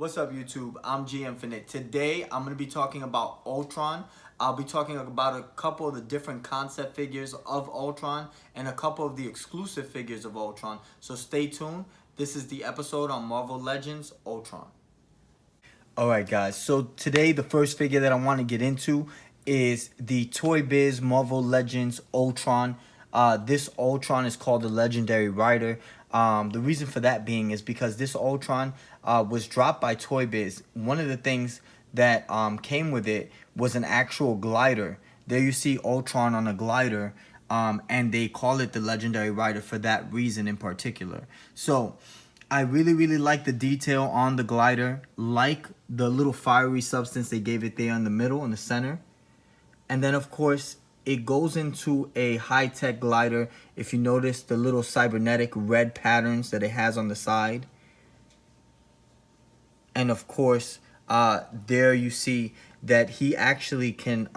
What's up, YouTube? I'm G Infinite. Today, I'm going to be talking about Ultron. I'll be talking about a couple of the different concept figures of Ultron and a couple of the exclusive figures of Ultron. So stay tuned. This is the episode on Marvel Legends Ultron. Alright guys, so today the first figure that I want to get into is the Toy Biz Marvel Legends Ultron. This Ultron is called the Legendary Rider. The reason for that being is because this Ultron was dropped by Toy Biz. One of the things that came with it was an actual glider. There you see Ultron on a glider, and they call it the Legendary Rider for that reason in particular. So I really like the detail on the glider, like the little fiery substance they gave it there in the middle, in the center. And then, of course, it goes into a high-tech glider. If you notice the little cybernetic red patterns that it has on the side. And, of course, there you see that he actually can,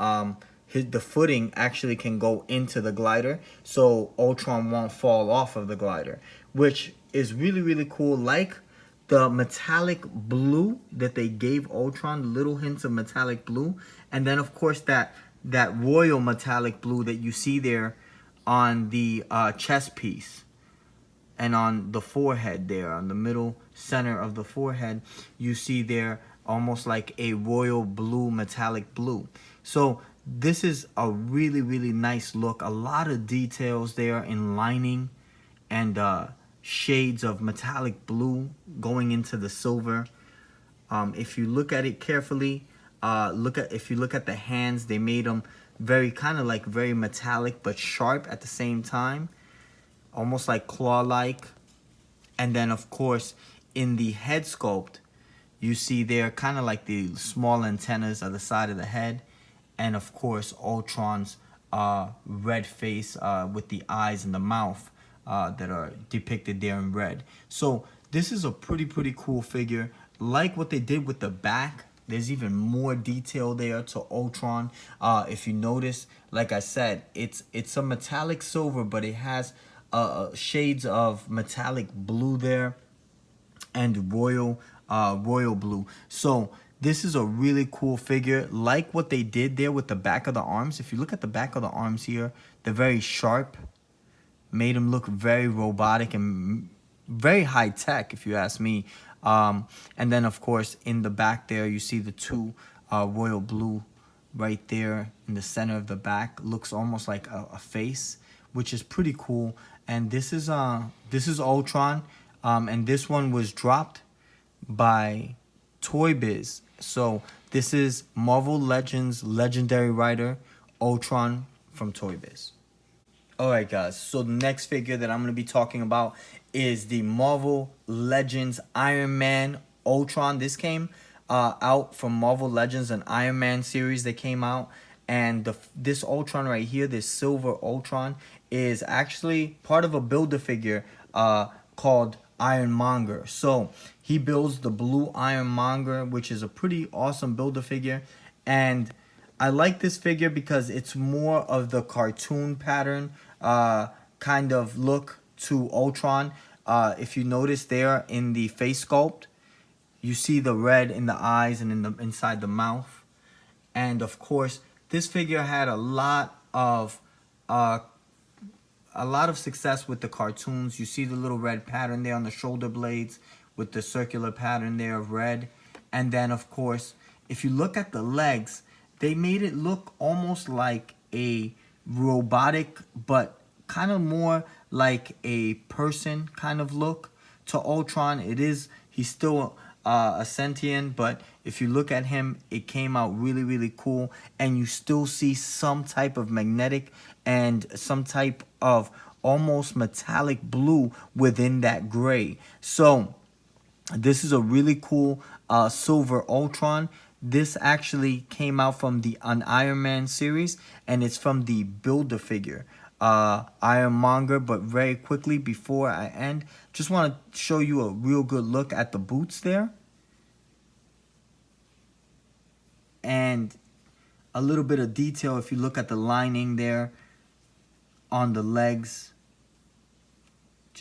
the footing actually can go into the glider. So Ultron won't fall off of the glider, which is really cool. Like the metallic blue that they gave Ultron, little hints of metallic blue. And then, of course, that royal metallic blue that you see there on the chest piece and on the forehead there, on the middle center of the forehead, you see there almost like a royal blue, metallic blue. So this is a really nice look. A lot of details there in lining and shades of metallic blue going into the silver. If you look at it carefully, if you look at the hands, they made them very very metallic but sharp at the same time, almost like claw-like. And then, of course, in the head sculpt, you see there kind of like the small antennas at the side of the head, and of course Ultron's red face with the eyes and the mouth that are depicted there in red. So this is a pretty cool figure. Like what they did with the back, there's even more detail there to Ultron. If you notice, like I said, it's a metallic silver, but it has shades of metallic blue there and royal blue. So this is a really cool figure, like what they did there with the back of the arms. If you look at the back of the arms here, they're very sharp, made them look very robotic and very high tech, if you ask me. And then, of course, in the back there, you see the two royal blue right there in the center of the back. Looks almost like a face, which is pretty cool. And this is Ultron, and this one was dropped by Toy Biz. So this is Marvel Legends Legendary Rider Ultron from Toy Biz. Alright guys, so the next figure that I'm going to be talking about is the Marvel Legends Iron Man Ultron. This came out from Marvel Legends, an Iron Man series that came out. And this Ultron right here, this silver Ultron, is actually part of a Build-A-Figure called Ironmonger. So he builds the blue Ironmonger, which is a pretty awesome Build-A-Figure. And I like this figure because it's more of the cartoon pattern kind of look to Ultron. If you notice there in the face sculpt, you see the red in the eyes and in the inside the mouth. And of course, this figure had a lot of success with the cartoons. You see the little red pattern there on the shoulder blades with the circular pattern there of red. And then, of course, if you look at the legs, they made it look almost like a robotic, but kind of more like a person kind of look to Ultron. He's still a sentient, but if you look at him, it came out really cool, and you still see some type of magnetic and some type of almost metallic blue within that gray. So this is a really cool silver Ultron. This actually came out from the Iron Man series, and it's from the Build-A-Figure Ironmonger. But very quickly before I end, just want to show you a real good look at the boots there, and a little bit of detail if you look at the lining there on the legs.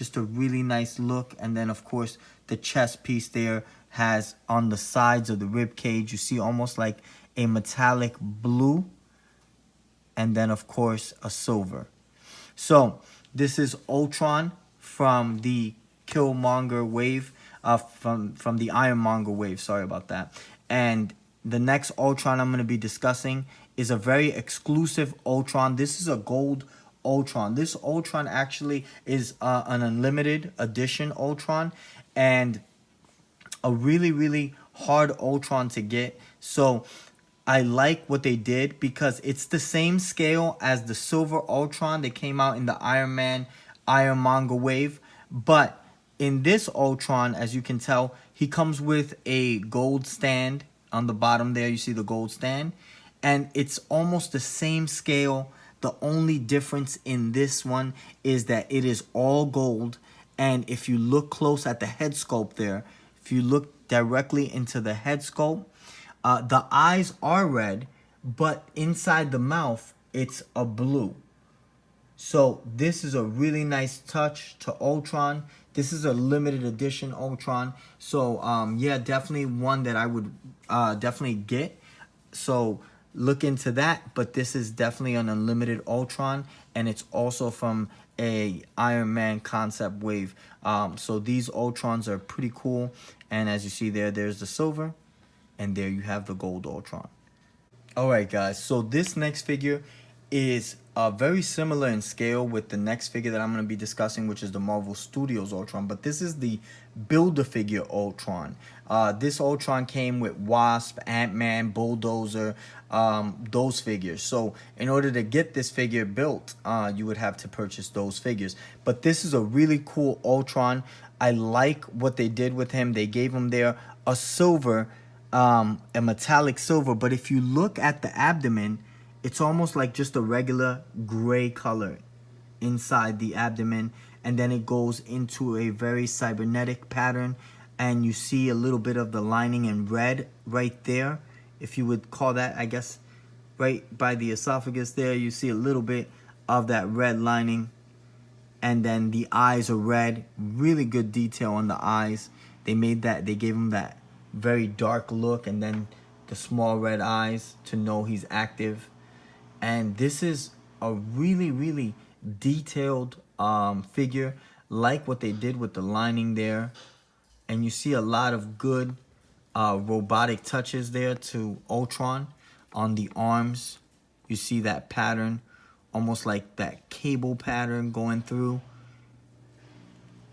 Just a really nice look. And then, of course, the chest piece there has on the sides of the rib cage, you see almost like a metallic blue. And then, of course, a silver. So this is Ultron from the Killmonger wave, from the Ironmonger wave. Sorry about that. And the next Ultron I'm going to be discussing is a very exclusive Ultron. This is a gold Ultron. This Ultron actually is an unlimited edition Ultron, and a really, really hard Ultron to get. So I like what they did because it's the same scale as the Silver Ultron that came out in the Iron Man, Ironmonger wave. But in this Ultron, as you can tell, he comes with a gold stand on the bottom there. You see the gold stand. And it's almost the same scale. The only difference in this one is that it is all gold. And if you look close at the head sculpt there, if you look directly into the head sculpt, the eyes are red, but inside the mouth, it's a blue. So this is a really nice touch to Ultron. This is a limited edition Ultron. So yeah, definitely one that I would definitely get. So look into that. But this is definitely an unlimited Ultron, and it's also from a Iron Man concept wave. So these Ultrons are pretty cool. And as you see there, there's the silver, and there you have the gold Ultron. Alright guys, so this next figure is very similar in scale with the next figure that I'm going to be discussing, which is the Marvel Studios Ultron. But this is the Build-A-Figure Ultron. This Ultron came with Wasp, Ant-Man, Bulldozer, those figures. So in order to get this figure built, you would have to purchase those figures. But this is a really cool Ultron. I like what they did with him. They gave him there a silver, a metallic silver. But if you look at the abdomen, it's almost like just a regular gray color inside the abdomen, and then it goes into a very cybernetic pattern, and you see a little bit of the lining in red right there, if you would call that, I guess, right by the esophagus there. You see a little bit of that red lining, and then the eyes are red. Really good detail on the eyes. They gave him that very dark look, and then the small red eyes to know he's active. And this is a really, really detailed figure, like what they did with the lining there. And you see a lot of good robotic touches there to Ultron on the arms. You see that pattern, almost like that cable pattern going through.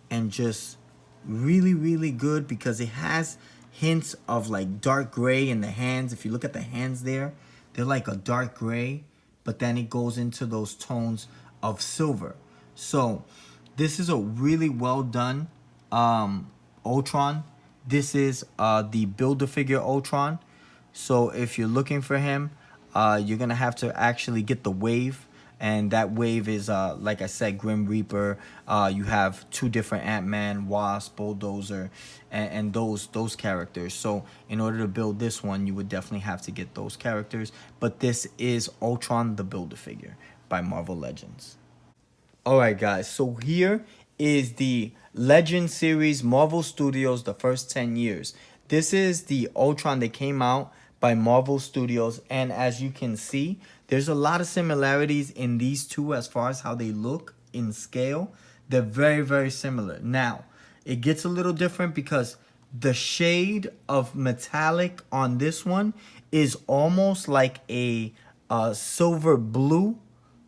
And just really, really good because it has hints of like dark gray in the hands. If you look at the hands there, they're like a dark gray, but then it goes into those tones of silver. So this is a really well done Ultron. This is the Build-A-Figure Ultron. So if you're looking for him, you're gonna have to actually get the wave. And that wave is, like I said, Grim Reaper. You have two different Ant-Man, Wasp, Bulldozer, and those characters. So in order to build this one, you would definitely have to get those characters. But this is Ultron the Build-A-Figure by Marvel Legends. Alright guys, so here is the Legend series Marvel Studios, the first 10 years. This is the Ultron that came out by Marvel Studios, and as you can see, there's a lot of similarities in these two as far as how they look in scale. They're very, very similar. Now, it gets a little different because the shade of metallic on this one is almost like a silver blue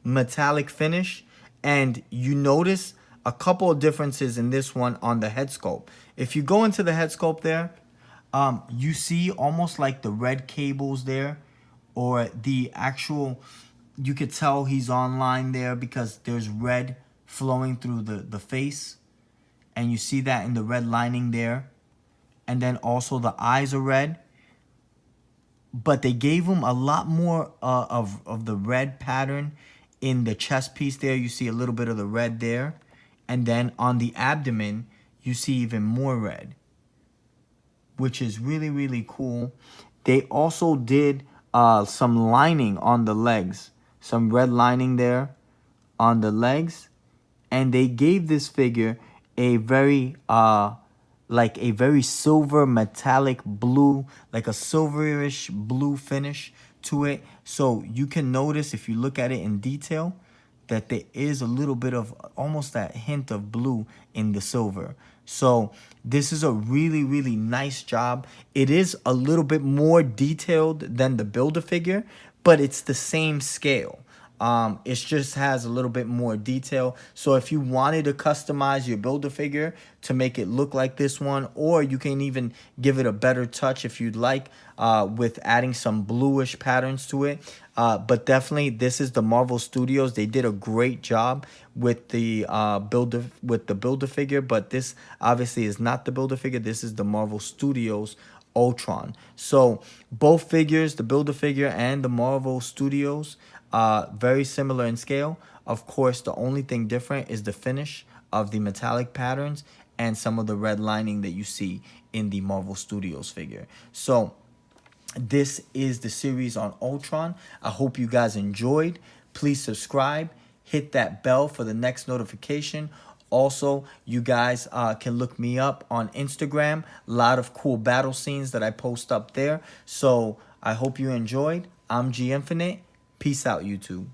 metallic finish, and you notice a couple of differences in this one on the head sculpt. If you go into the head sculpt there, you see almost like the red cables there, or the actual, you could tell he's online there because there's red flowing through the face, and you see that in the red lining there. And then also the eyes are red, but they gave him a lot more of the red pattern in the chest piece there. You see a little bit of the red there, and then on the abdomen you see even more red, which is really, really cool. They also did some lining on the legs, some red lining there on the legs, and they gave this figure a very like a very silver metallic blue, like a silverish blue finish to it. So you can notice if you look at it in detail that there is a little bit of almost that hint of blue in the silver. So this is a really, really nice job. It is a little bit more detailed than the Build-A-Figure, but it's the same scale. It just has a little bit more detail. So if you wanted to customize your Build-A-Figure to make it look like this one, or you can even give it a better touch if you'd like, with adding some bluish patterns to it. But definitely, this is the Marvel Studios. They did a great job with the Build-A-Figure, but this obviously is not the Build-A-Figure. This is the Marvel Studios Ultron. So both figures, the Build-A-Figure and the Marvel Studios, very similar in scale. Of course, the only thing different is the finish of the metallic patterns and some of the red lining that you see in the Marvel Studios figure. So this is the series on Ultron. I hope you guys enjoyed. Please subscribe, hit that bell for the next notification. Also, you guys can look me up on Instagram. A lot of cool battle scenes that I post up there. So I hope you enjoyed. I'm G Infinite. Peace out, YouTube.